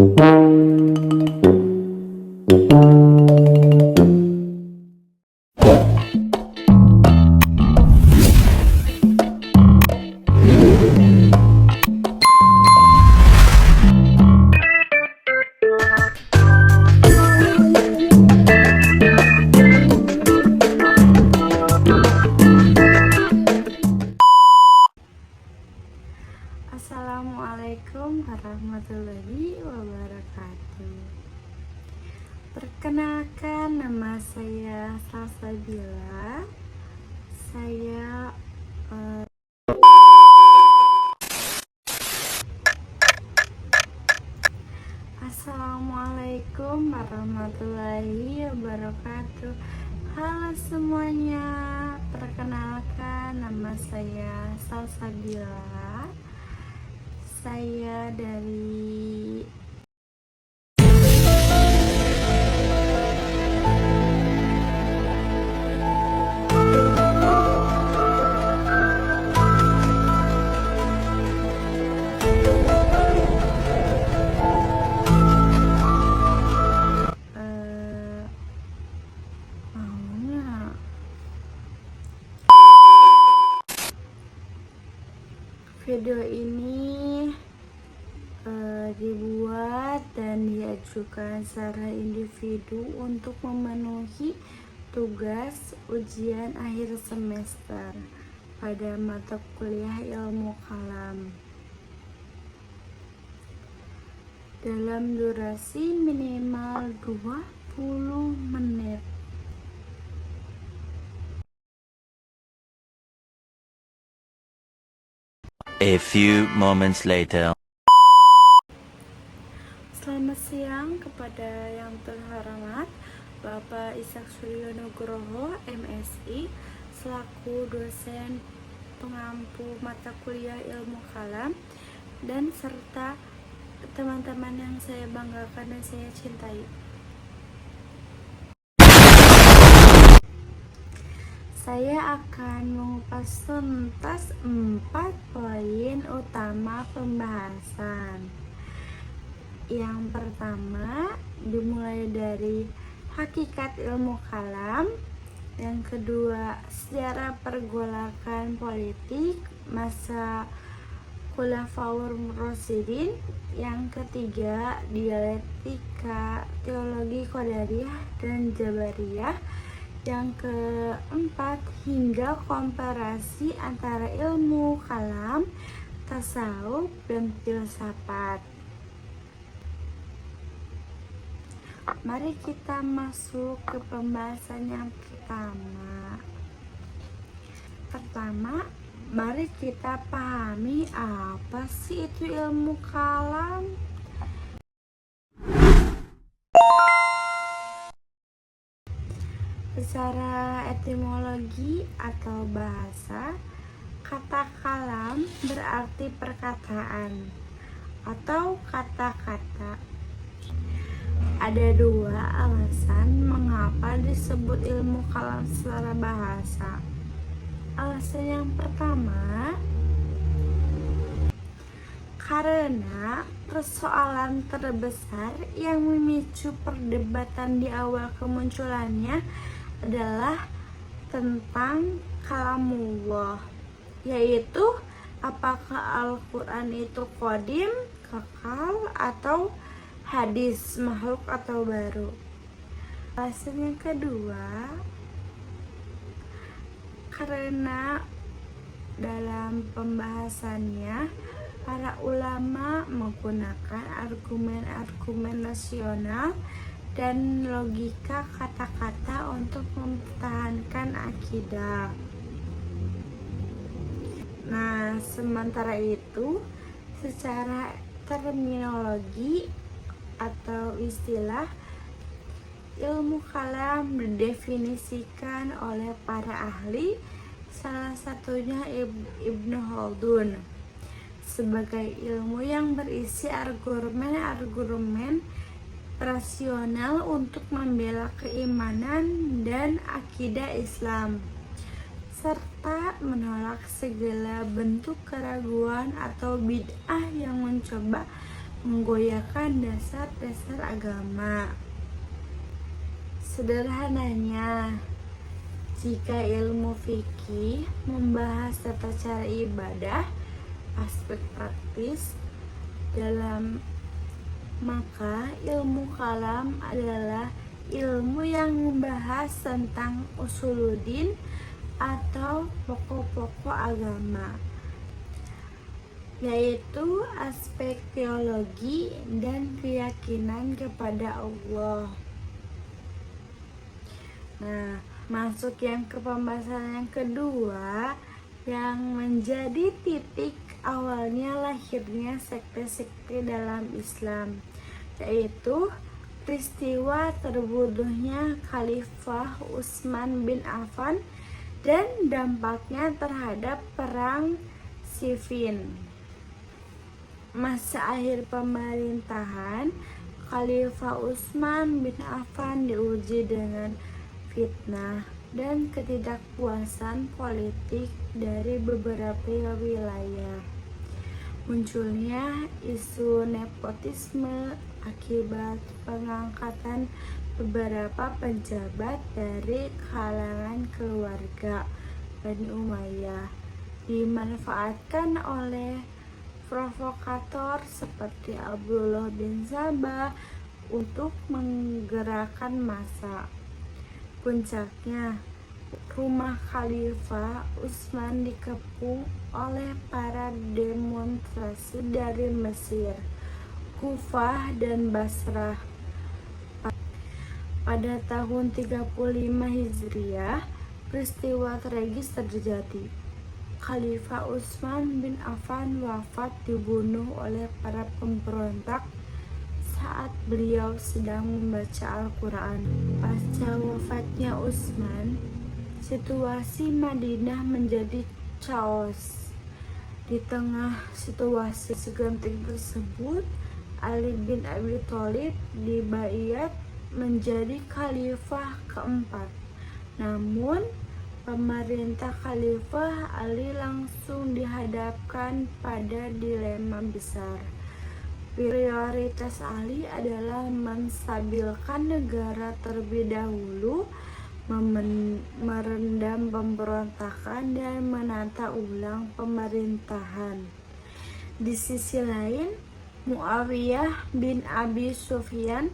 Assalamualaikum warahmatullahi wabarakatuh. Perkenalkan, nama saya Salsabila. Saya Assalamualaikum warahmatullahi wabarakatuh. Halo semuanya, perkenalkan, nama saya Salsabila. Saya dari video ini dibuat dan diajukan secara individu untuk memenuhi tugas ujian akhir semester pada mata kuliah ilmu kalam dalam durasi minimal 20 menit. A few moments later. Selamat siang kepada yang terhormat Bapak Ishak Suryo Nugroho, MSI, selaku dosen pengampu mata kuliah ilmu kalam, dan serta teman-teman yang saya banggakan dan saya cintai. Saya akan mengupas tuntas 4 poin utama pembahasan. Yang pertama dimulai dari hakikat ilmu kalam, yang kedua sejarah pergolakan politik masa Khulafaur Rasyidin, yang ketiga dialektika teologi Qadariyah dan Jabariyah, yang keempat hingga komparasi antara ilmu kalam, tasawuf, dan filsafat. Mari kita masuk ke pembahasan yang pertama. Mari kita pahami apa sih itu ilmu kalam. Secara etimologi atau bahasa, kata kalam berarti perkataan atau kata-kata. Ada dua alasan mengapa disebut ilmu kalam secara bahasa. Alasan yang pertama, karena persoalan terbesar yang memicu perdebatan di awal kemunculannya adalah tentang kalamullah, yaitu apakah Al-Quran itu qadim, kekal, atau hadis, makhluk atau baru. Alasan yang kedua, karena dalam pembahasannya para ulama menggunakan argumen-argumen rasional dan logika kata-kata untuk mempertahankan akidah. Nah, sementara itu secara terminologi atau istilah, ilmu kalam didefinisikan oleh para ahli, salah satunya Ibnu Khaldun, sebagai ilmu yang berisi argumen-argumen rasional untuk membela keimanan dan akidah Islam, serta menolak segala bentuk keraguan atau bid'ah yang mencoba menggoyahkan dasar-dasar agama. Sederhananya, jika ilmu fikih membahas tata cara ibadah, aspek praktis dalam, maka ilmu kalam adalah ilmu yang membahas tentang usuluddin atau pokok-pokok agama, yaitu aspek teologi dan keyakinan kepada Allah. Nah, masuk yang ke pembahasan yang kedua, yang menjadi titik awalnya lahirnya sekte-sekte dalam Islam, yaitu peristiwa terbunuhnya Khalifah Utsman bin Affan dan dampaknya terhadap perang Siffin. Masa akhir pemerintahan Khalifah Utsman bin Affan diuji dengan fitnah dan ketidakpuasan politik dari beberapa wilayah. Munculnya isu nepotisme akibat pengangkatan beberapa pejabat dari kalangan keluarga Bani Umayyah dimanfaatkan oleh provokator seperti Abdullah bin Sabah untuk menggerakkan massa. Puncaknya, rumah Khalifah Utsman dikepung oleh para demonstrasi dari Mesir, Kufah, dan Basrah. Pada tahun 35 Hijriah, peristiwa tragis terjadi. Khalifah Utsman bin Affan wafat dibunuh oleh para pemberontak saat beliau sedang membaca Al-Quran. Pasca wafatnya Utsman, situasi Madinah menjadi chaos. Di tengah situasi genting tersebut, Ali bin Abi Thalib dibaiat menjadi khalifah keempat. Namun, pemerintah Khalifah Ali langsung dihadapkan pada dilema besar. Prioritas Ali adalah menstabilkan negara terlebih dahulu, merendam pemberontakan, dan menata ulang pemerintahan. Di sisi lain, Muawiyah bin Abi Sufyan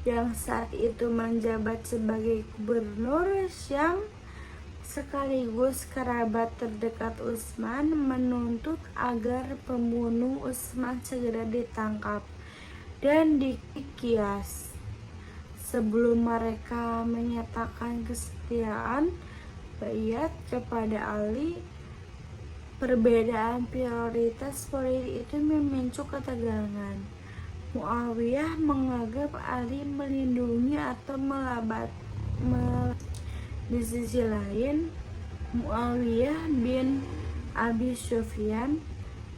yang saat itu menjabat sebagai gubernur Syam sekaligus kerabat terdekat Utsman menuntut agar pembunuh Utsman segera ditangkap dan dikias. Sebelum mereka menyatakan kesetiaan baiat kepada Ali, perbedaan prioritas politik itu memicu ketegangan. Muawiyah menganggap Ali melindungi atau di sisi lain, Muawiyah bin Abi Sufyan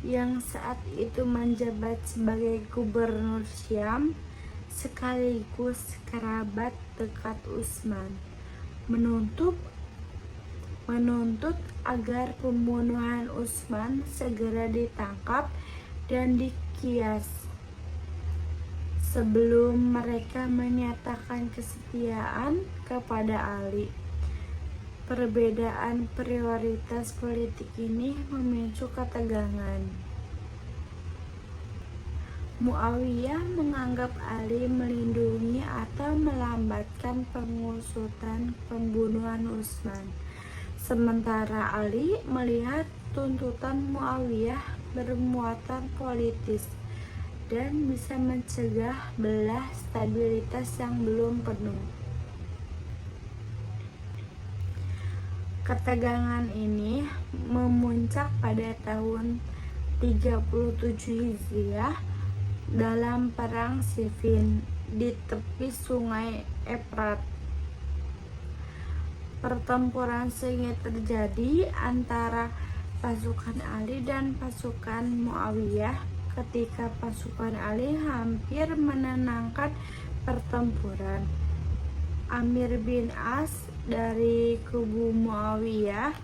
yang saat itu menjabat sebagai gubernur Syam sekaligus kerabat dekat Utsman menuntut agar pembunuhan Utsman segera ditangkap dan dikias. Sebelum mereka menyatakan kesetiaan kepada Ali, perbedaan prioritas politik ini memicu ketegangan. Muawiyah menganggap Ali melindungi atau melambatkan pengusutan pembunuhan Utsman, sementara Ali melihat tuntutan Muawiyah bermuatan politis dan bisa mencegah belah stabilitas yang belum penuh. Ketegangan ini memuncak pada tahun 37 Hijriah dalam perang Siffin di tepi sungai Efrat. Pertempuran sengit terjadi antara pasukan Ali dan pasukan Muawiyah ketika pasukan Ali hampir menenangkan pertempuran. Amir bin As dari kubu Muawiyah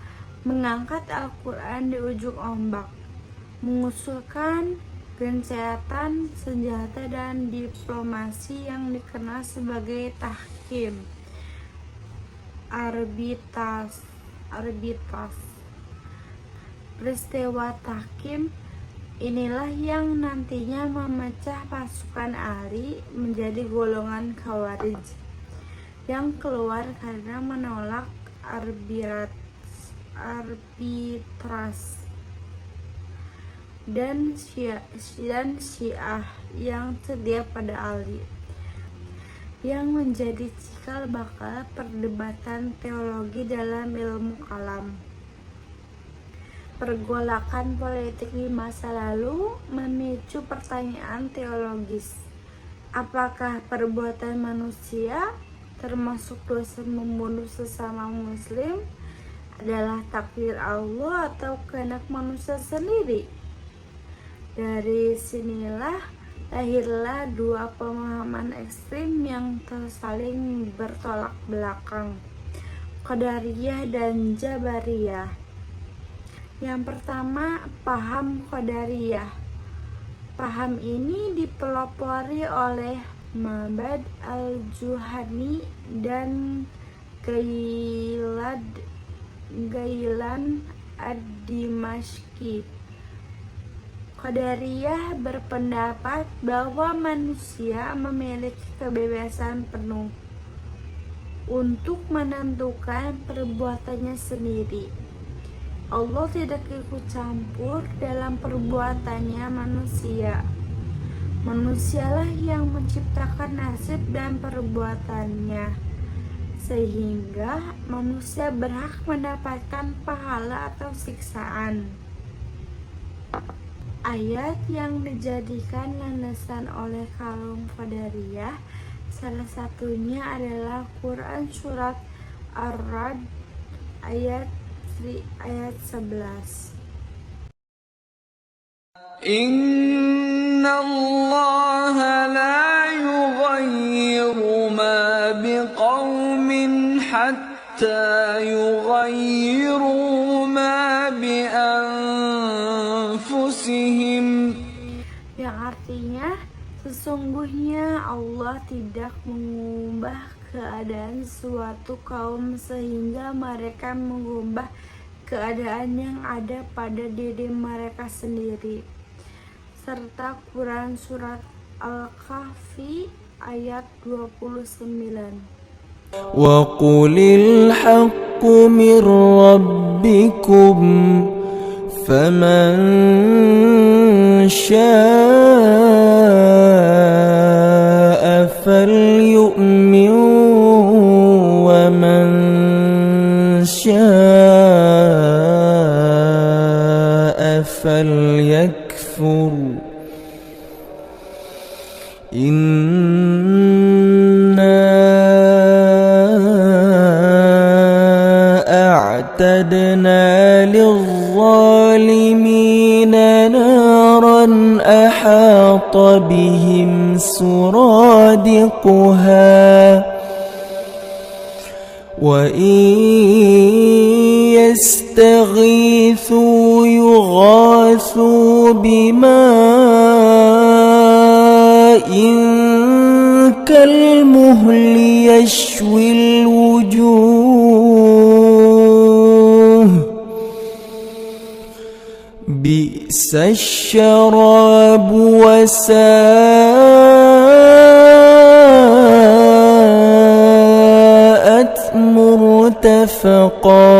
mengangkat Al-Quran di ujung ombak, mengusulkan gencatan senjata dan diplomasi yang dikenal sebagai tahkim, arbitrase. Peristiwa tahkim inilah yang nantinya memecah pasukan Ali menjadi golongan Khawarij yang keluar karena menolak arbitrase dan Syiah yang setia pada Ali, yang menjadi cikal bakal perdebatan teologi dalam ilmu kalam. Pergolakan politik di masa lalu memicu pertanyaan teologis. Apakah perbuatan manusia, termasuk dosa membunuh sesama muslim, adalah takdir Allah atau kehendak manusia sendiri? Dari sinilah lahirlah dua pemahaman ekstrim yang tersaling bertolak belakang, Qadariyah dan Jabariyah. Yang pertama, paham Qadariyah. Paham ini dipelopori oleh Ma'bad al-Juhani dan Gailan ad-Dimashqi. Qadariyah berpendapat bahwa manusia memiliki kebebasan penuh untuk menentukan perbuatannya sendiri. Allah tidak ikut campur dalam perbuatannya manusia. Manusialah yang menciptakan nasib dan perbuatannya, sehingga manusia berhak mendapatkan pahala atau siksaan. Ayat yang dijadikan landasan oleh kaum Qadariyah salah satunya adalah Quran surat Ar-Ra'd ayat 11. Inna Allah la yughayyiru ma biqaumin hatta yughayyiru ma bi anfusihim. Yang artinya, sesungguhnya Allah tidak mengubah keadaan suatu kaum sehingga mereka mengubah keadaan yang ada pada diri mereka sendiri. Serta Quran surat Al-Kahfi ayat 29. Wa qulil haqqu min rabbikum faman syaa'a falyu'min wa man syaa'a falyakfur. أعتدنا للظالمين نارا أحاط بهم سرادقها وإن يستغيثوا يغاثوا بماء كالمهل يشوي الوجوه بئس الشراب وساءت مرتفقا.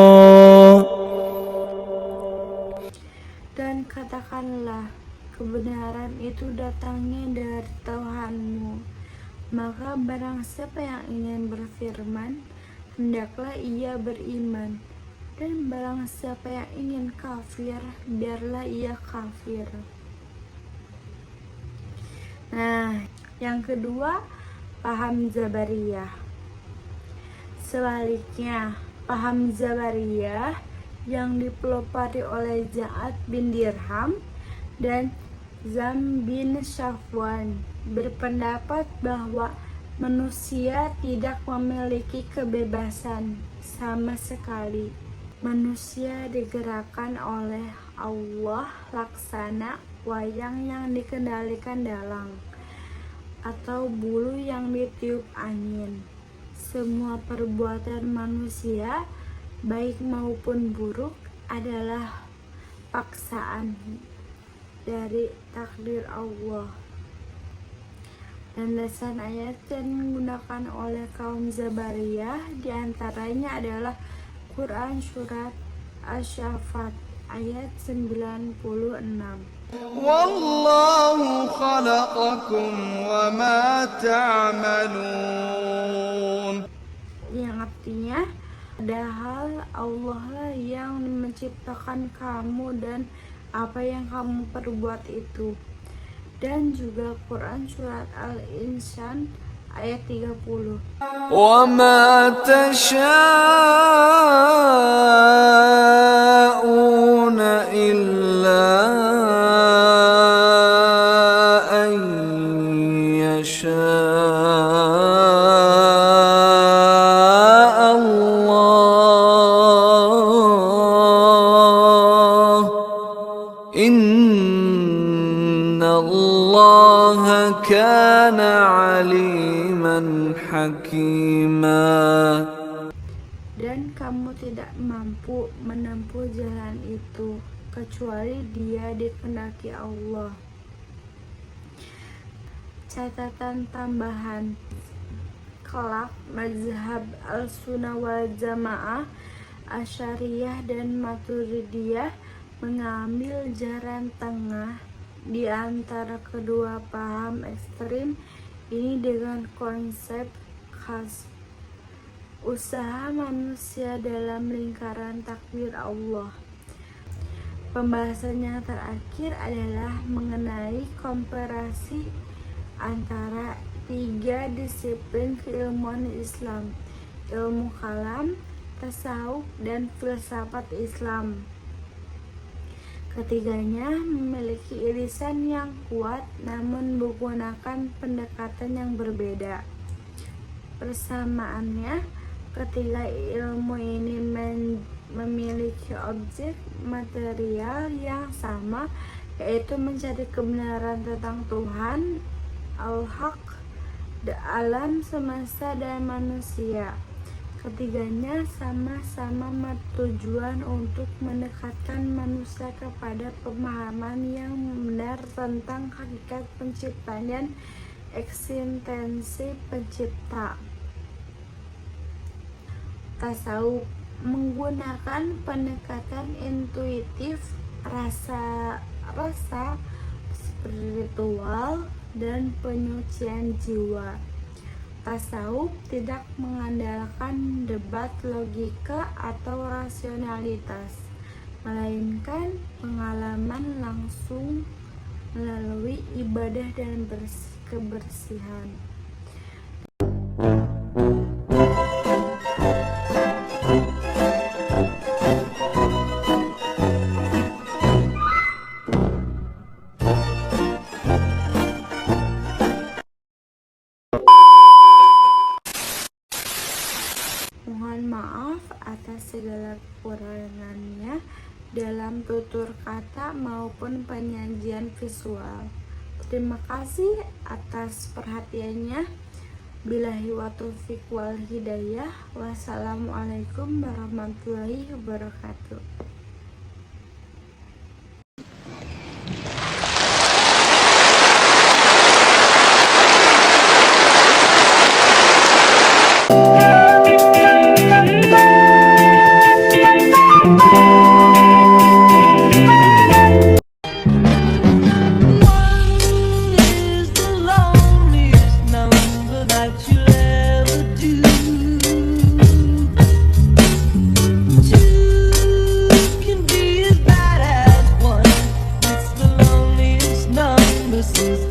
Dan katakanlah, kebenaran itu datangnya dari Tuhanmu. Maka barang siapa yang ingin berfirman, hendaklah ia beriman. Dan barang siapa yang ingin kafir, biarlah ia kafir. Nah, yang kedua, paham Jabariyah. Sebaliknya, paham Jabariyah yang dipelopori oleh Ja'ad bin Dirham dan Zam bin Safwan berpendapat bahwa manusia tidak memiliki kebebasan sama sekali. Manusia digerakkan oleh Allah laksana wayang yang dikendalikan dalang, atau bulu yang ditiup angin. Semua perbuatan manusia, baik maupun buruk, adalah paksaan dari takdir Allah. Landasan ayat yang digunakan oleh kaum Zabariyah diantaranya adalah Quran Surat Asy-Syaffat ayat 96. والله خلقكم وما تعملون. Yang artinya, padahal Allah lah yang menciptakan kamu dan apa yang kamu perbuat itu. Dan juga Quran Surat Al-Insan ayat 30. وما تشاءون إلا أن يشاء الله إن الله كان عليما حكيما. Dan kamu tidak mampu menempuh jalan itu kecuali dia dikehendaki Allah. Catatan tambahan, kelak mazhab al-sunnah wal jamaah, asyariyah dan maturidiyah mengambil jalan tengah di antara kedua paham ekstrim ini dengan konsep khas usaha manusia dalam lingkaran takdir Allah. Pembahasan yang terakhir adalah mengenai komparasi antara 3 disiplin keilmuan Islam: ilmu kalam, tasawuf, dan filsafat Islam. Ketiganya memiliki irisan yang kuat namun menggunakan pendekatan yang berbeda. Persamaannya, ketiga ilmu ini memiliki objek material yang sama, yaitu mencari kebenaran tentang Tuhan, Al-Haq, alam semesta dan manusia. Ketiganya sama-sama bertujuan untuk mendekatkan manusia kepada pemahaman yang benar tentang hakikat penciptaan dan eksistensi pencipta. Tasawuf menggunakan pendekatan intuitif, rasa spiritual, dan penyucian jiwa. Tasawuf tidak mengandalkan debat logika atau rasionalitas, melainkan pengalaman langsung melalui ibadah dan kebersihan. Mohon maaf atas segala kekurangannya dalam tutur kata maupun penyajian visual. Terima kasih atas perhatiannya. Billahi wa taufiq wal hidayah. Wassalamualaikum warahmatullahi wabarakatuh. This is